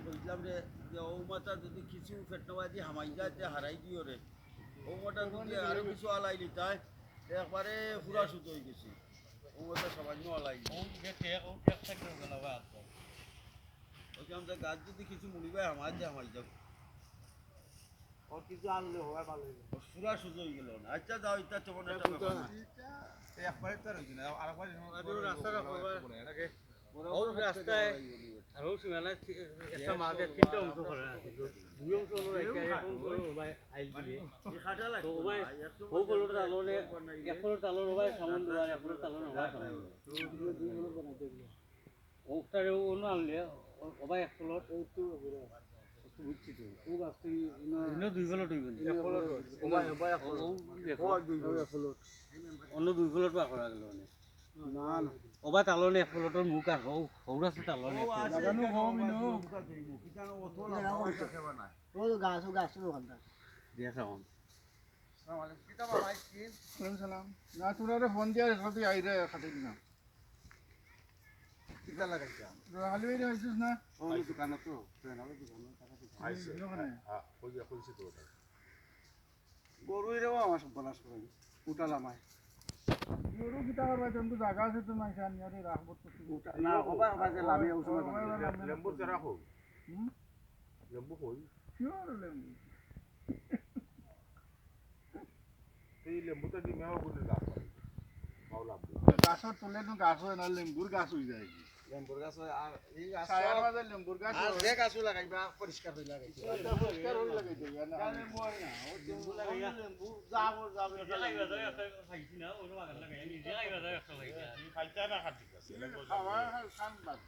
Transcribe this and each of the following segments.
কইলাম রে যে ও মাথা যদি কিছু ফেটনবাজি হামাই যায় যে হারাই দিও রে ও মাথা যদি আরো কিছু আলাই লিতাই একবারে পুরা সুত হয়ে গেছি ও মাথা সবাই আলাই ওইখান থেকে গাছ যদি কিছু মুড়ি ভাই আমার যে হামাই যাও और কিছু আনলে হয় ভালো পুরা সুত হয়ে গেল না আচ্ছা যাও ইটা তোমার একবারে তো রইছে না আরেকবার রাস্তাটা এটাকে রাস্তায় আর মানে একটা মাঝে তিনটা অংশ করে আছে দুই অংশ হলো একটা এক অংশ হলো ভাই আইল দিয়ে তো ভাই ও বলো তালনে এক ফলো তালন ভাই সামান দেওয়ার এক ফলো তালন ভাই সামান ওটারে অন্য আনলে ও ভাই এক ফলো একটু বুঝছি তো ও গাছটি ইনো দুই ফলো হইবে এক ফলো ও ভাই এক ফলো ও দুই ফলো অন্য দুই ফলো বা করা গেল মানে না না ওবা তালনে এক ফলোটর মুখ আর হও হৌরাছে তালনে লাগানো হও মিনো ও গাছ ওখানটা দিয়া সাউন্ড সালাম না তোরা ফোন দিয়া সবই আইরে খাতে দিনা কিটা লাগাইছা হালুই হইছিস না ওই দোকানে তো ট্রেন হবে দোকানে টাকা দিতে আইছে হ্যাঁ কইছি তো গরুই রে আমার সব বনাস করে উঠালাম আয় গরু কিটা করবা তুমি জায়গা আছে তো মাইসা নিয়ারে রাখবো তো না ওবা ওবা যে লাভে ওসময় লেম্বু তে রাখো লেম্বু কই কিওর লেম্বু এই লেম্বুটা দি মেও গুনে গাছ মাওলাম গাছর তলে তো গাছ হয় না লেম্বুর গাছ হই যায় লেম্বুর গাছ আর এই গাছ ছায়ার মাঝে লেম্বুর গাছ আর যে গাছও লাগাইবা পরিষ্কার হই লাগাইতে পরিষ্কার হই লাগাইতে না লেম্বু হয় না ও লেম্বু লাগাইয়া লেম্বু যাবো লাগাইবা দাও একটা খাইছি না ওর বাগান লাগাই নিজে লাগাইবা দাও একটা লাগাই খাইতা না খাতি আছে খাওয়া খান বাদ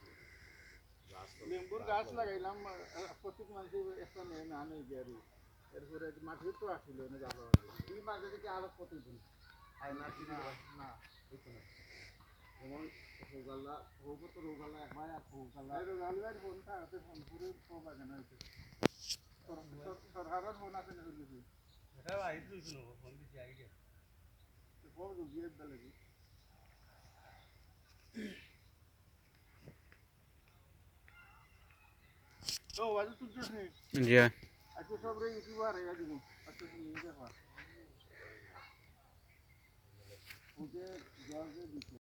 লেম্বুর গাছ লাগাইলাম প্রত্যেক মাসে একটা নেই না নেই গিয়ারি এরপরে মাটির তো আসছিল না যাবো এই মাঝে থেকে আরো প্রতিদিন আই না কি না হইতো না যেমন রোগাল্লা হোক তো রোগাল্লা একবার আর হোগাল্লা এই রোগালিবার ফোনটা আছে ফোন পুরো তো বাগান আছে সরকারের ফোন আছে না কিছু এটা আইছ লইছিল ফোন দিছি আইডিয়া ফোন দিয়ে লাগি তো ওয়াজ তুলছিস নি জি আজকে সব রে ইউটিউবার হয়ে দিব আজকে নিয়ে দেখা ওকে জল দিয়ে দিতে